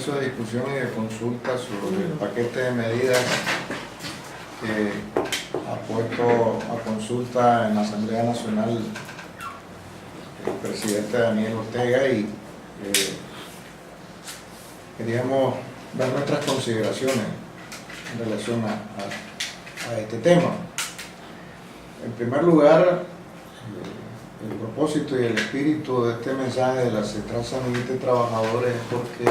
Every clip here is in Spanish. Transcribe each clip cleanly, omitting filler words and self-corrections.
proceso de discusión y de consulta sobre el paquete de medidas que ha puesto a consulta en la Asamblea Nacional el presidente Daniel Ortega, y queríamos dar nuestras consideraciones en relación a este tema. En primer lugar, el propósito y el espíritu de este mensaje de la Central Sanminista de Trabajadores es porque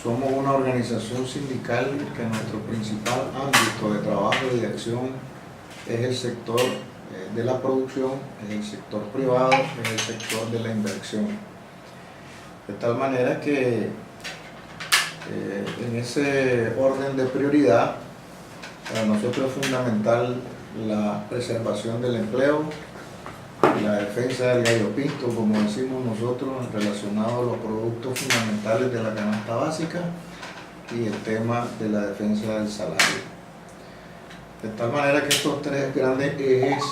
somos una organización sindical que nuestro principal ámbito de trabajo y de acción es el sector de la producción, es el sector privado, es el sector de la inversión. De tal manera que en ese orden de prioridad, para nosotros es fundamental la preservación del empleo, la defensa del gallo pinto, como decimos nosotros, relacionado a los productos fundamentales de la canasta básica, y el tema de la defensa del salario. De tal manera que estos tres grandes ejes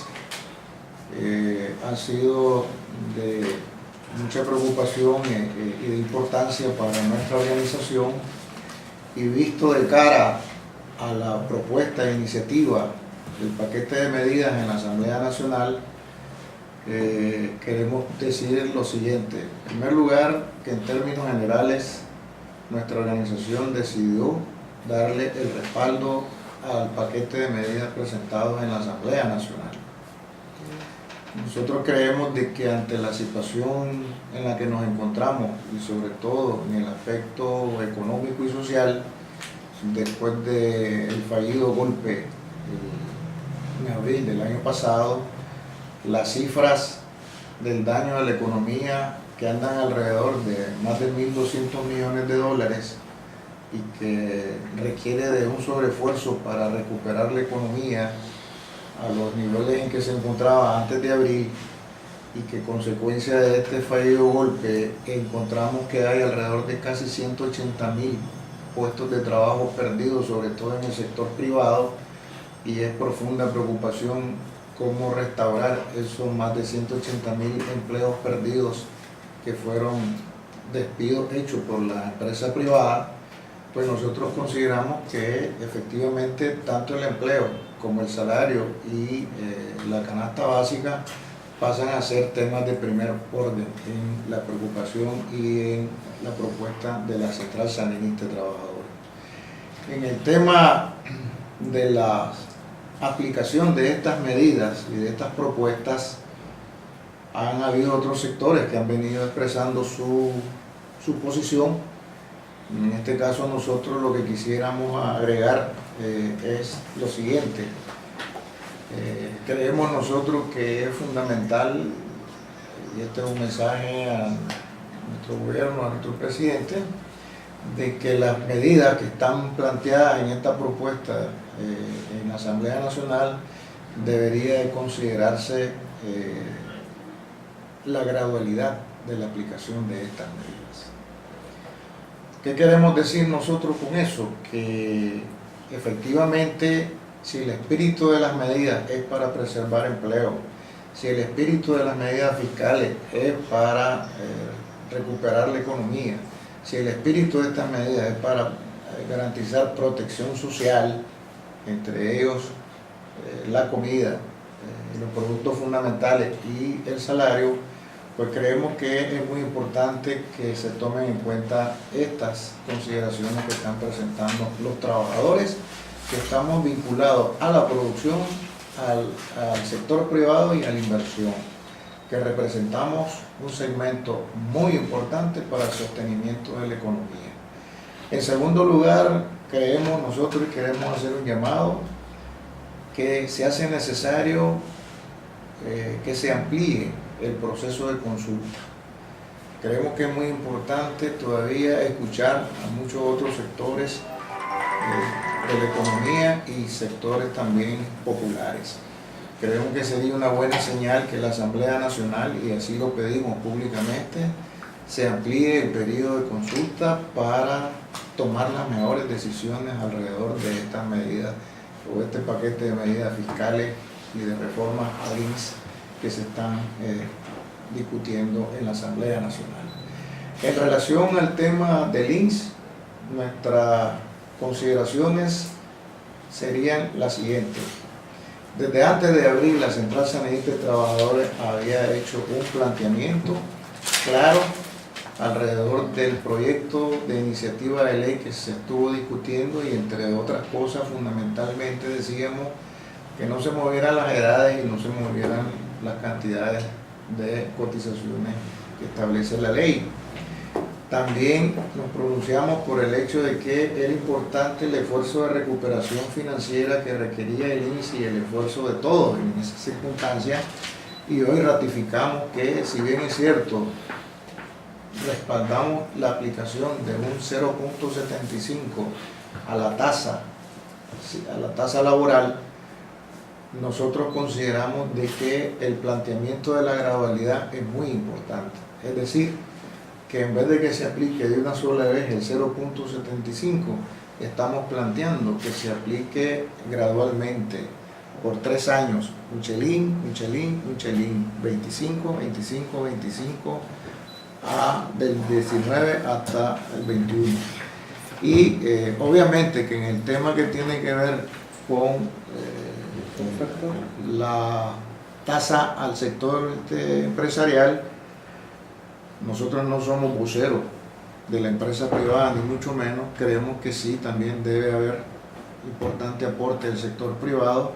han sido de mucha preocupación y de importancia para nuestra organización, y visto de cara a la propuesta e iniciativa del paquete de medidas en la Asamblea Nacional, queremos decir lo siguiente. En primer lugar, que en términos generales nuestra organización decidió darle el respaldo al paquete de medidas presentados en la Asamblea Nacional. Nosotros creemos de que ante la situación en la que nos encontramos, y sobre todo en el aspecto económico y social, después del fallido golpe en abril del año pasado, las cifras del daño a la economía, que andan alrededor de más de 1.200 millones de dólares, y que requiere de un sobreesfuerzo para recuperar la economía a los niveles en que se encontraba antes de abril, y que consecuencia de este fallido golpe encontramos que hay alrededor de casi 180.000 puestos de trabajo perdidos, sobre todo en el sector privado, y es profunda preocupación cómo restaurar esos más de 180.000 empleos perdidos que fueron despidos hechos por la empresa privada. Pues nosotros consideramos que efectivamente tanto el empleo como el salario y la canasta básica pasan a ser temas de primer orden en la preocupación y en la propuesta de la Central Sanminista de Trabajadores. En el tema de la aplicación de estas medidas y de estas propuestas, han habido otros sectores que han venido expresando su posición. En este caso nosotros lo que quisiéramos agregar es lo siguiente. Creemos nosotros que es fundamental, y este es un mensaje a nuestro gobierno, a nuestro presidente, de que las medidas que están planteadas en esta propuesta en la Asamblea Nacional debería de considerarse la gradualidad de la aplicación de estas medidas. ¿Qué queremos decir nosotros con eso? Que efectivamente, si el espíritu de las medidas es para preservar empleo, si el espíritu de las medidas fiscales es para recuperar la economía, si el espíritu de estas medidas es para garantizar protección social, entre ellos la comida, los productos fundamentales y el salario, pues creemos que es muy importante que se tomen en cuenta estas consideraciones que están presentando los trabajadores, que estamos vinculados a la producción, al sector privado y a la inversión, que representamos un segmento muy importante para el sostenimiento de la economía. En segundo lugar, creemos nosotros y queremos hacer un llamado que se hace necesario que se amplíe el proceso de consulta. Creemos que es muy importante todavía escuchar a muchos otros sectores de la economía y sectores también populares. Creemos que sería una buena señal que la Asamblea Nacional, y así lo pedimos públicamente, se amplíe el periodo de consulta para tomar las mejores decisiones alrededor de estas medidas o este paquete de medidas fiscales y de reformas ad INS que se están discutiendo en la Asamblea Nacional. En relación al tema del INS, nuestras consideraciones serían las siguientes. Desde antes de abrir, la Central Sanedista de Trabajadores había hecho un planteamiento claro alrededor del proyecto de iniciativa de ley que se estuvo discutiendo, y entre otras cosas fundamentalmente decíamos que no se movieran las edades y no se movieran las cantidades de cotizaciones que establece la ley. También nos pronunciamos por el hecho de que era importante el esfuerzo de recuperación financiera que requería el INSS y el esfuerzo de todos en esas circunstancias, y hoy ratificamos que, si bien es cierto, respaldamos la aplicación de un 0.75 a la tasa laboral. Nosotros consideramos de que el planteamiento de la gradualidad es muy importante, es decir, que en vez de que se aplique de una sola vez el 0.75, estamos planteando que se aplique gradualmente por 3 años, un chelín, 25, 25, 25, del 19 hasta el 21. Y obviamente que en el tema que tiene que ver con la tasa al sector empresarial, nosotros no somos voceros de la empresa privada, ni mucho menos. Creemos que sí, también debe haber importante aporte del sector privado,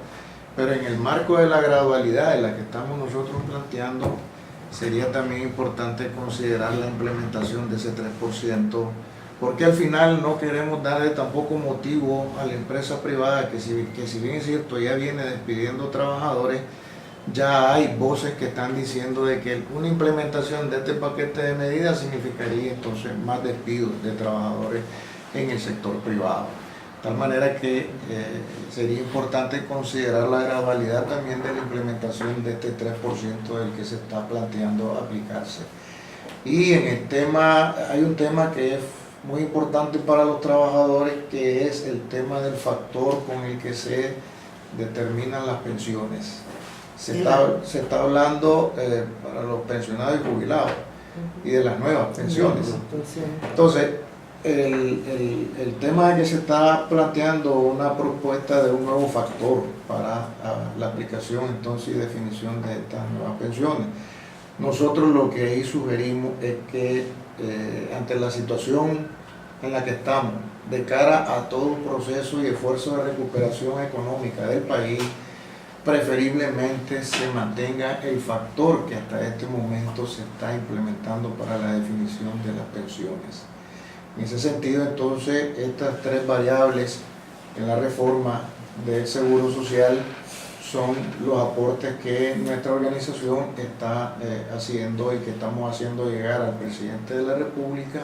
pero en el marco de la gradualidad en la que estamos nosotros planteando, sería también importante considerar la implementación de ese 3%, porque al final no queremos darle tampoco motivo a la empresa privada que si bien es cierto ya viene despidiendo trabajadores, ya hay voces que están diciendo de que una implementación de este paquete de medidas significaría entonces más despidos de trabajadores en el sector privado. De tal manera que sería importante considerar la gradualidad también de la implementación de este 3% del que se está planteando aplicarse. Y en el tema, hay un tema que es muy importante para los trabajadores, que es el tema del factor con el que se determinan las pensiones. Se está hablando para los pensionados y jubilados y de las nuevas pensiones. Entonces, el tema es que se está planteando una propuesta de un nuevo factor para la aplicación entonces y definición de estas nuevas pensiones. Nosotros lo que ahí sugerimos es que ante la situación en la que estamos, de cara a todo un proceso y esfuerzo de recuperación económica del país, preferiblemente se mantenga el factor que hasta este momento se está implementando para la definición de las pensiones. En ese sentido, entonces, estas 3 variables en la reforma del Seguro Social son los aportes que nuestra organización está haciendo y que estamos haciendo llegar al presidente de la República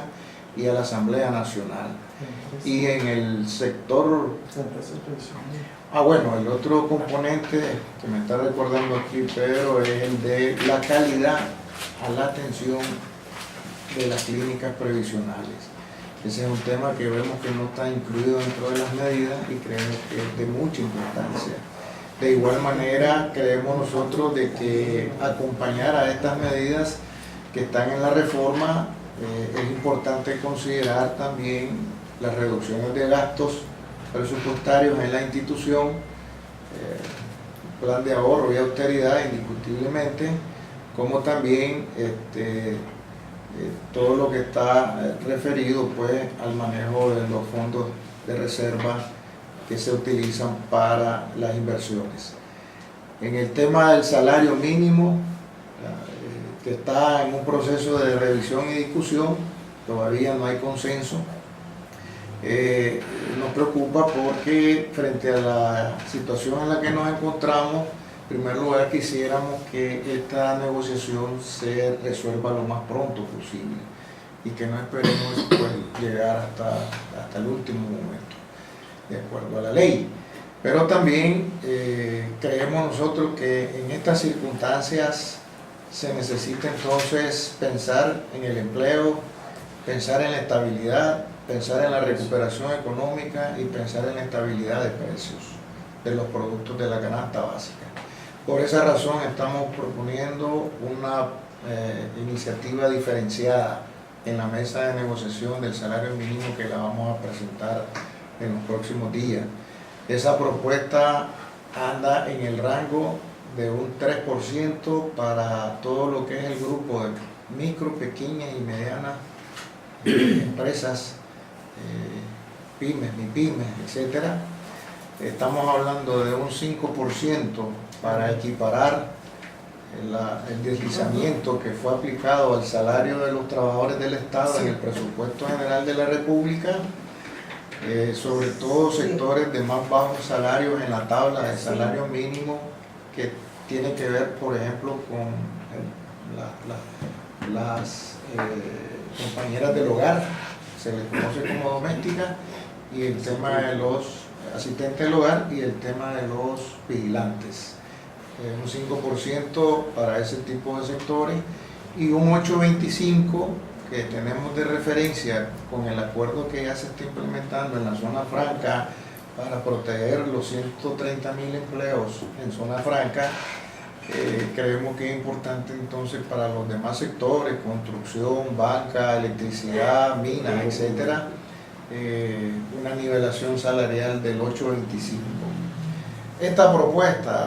y a la Asamblea Nacional. Y en el sector... bueno, el otro componente que me está recordando aquí Pedro es el de la calidad a la atención de las clínicas previsionales. Ese es un tema que vemos que no está incluido dentro de las medidas y creemos que es de mucha importancia. De igual manera, creemos nosotros de que acompañar a estas medidas que están en la reforma, es importante considerar también las reducciones de gastos presupuestarios en la institución, plan de ahorro y austeridad indiscutiblemente, como también todo lo que está referido pues al manejo de los fondos de reserva que se utilizan para las inversiones. En el tema del salario mínimo, que está en un proceso de revisión y discusión, todavía no hay consenso. Nos preocupa porque frente a la situación en la que nos encontramos, en primer lugar quisiéramos que esta negociación se resuelva lo más pronto posible y que no esperemos pues, llegar hasta el último momento, de acuerdo a la ley. Pero también creemos nosotros que en estas circunstancias se necesita entonces pensar en el empleo, pensar en la estabilidad, pensar en la recuperación económica y pensar en la estabilidad de precios de los productos de la canasta básica. Por esa razón estamos proponiendo una iniciativa diferenciada en la mesa de negociación del salario mínimo que la vamos a presentar en los próximos días. Esa propuesta anda en el rango de un 3% para todo lo que es el grupo de micro, pequeñas y medianas empresas, pymes, mipymes, etcétera. Estamos hablando de un 5% para equiparar el deslizamiento que fue aplicado al salario de los trabajadores del Estado en el presupuesto general de la República, sobre todo sectores de más bajos salarios en la tabla de salario mínimo, que tiene que ver, por ejemplo, con las compañeras del hogar, se les conoce como domésticas, y el tema de los asistentes del hogar y el tema de los vigilantes. Un 5% para ese tipo de sectores y un 8,25% que tenemos de referencia con el acuerdo que ya se está implementando en la zona franca para proteger los 130.000 empleos en zona franca. Creemos que es importante entonces para los demás sectores, construcción, banca, electricidad, minas, etcétera, una nivelación salarial del 8,25%. Esta propuesta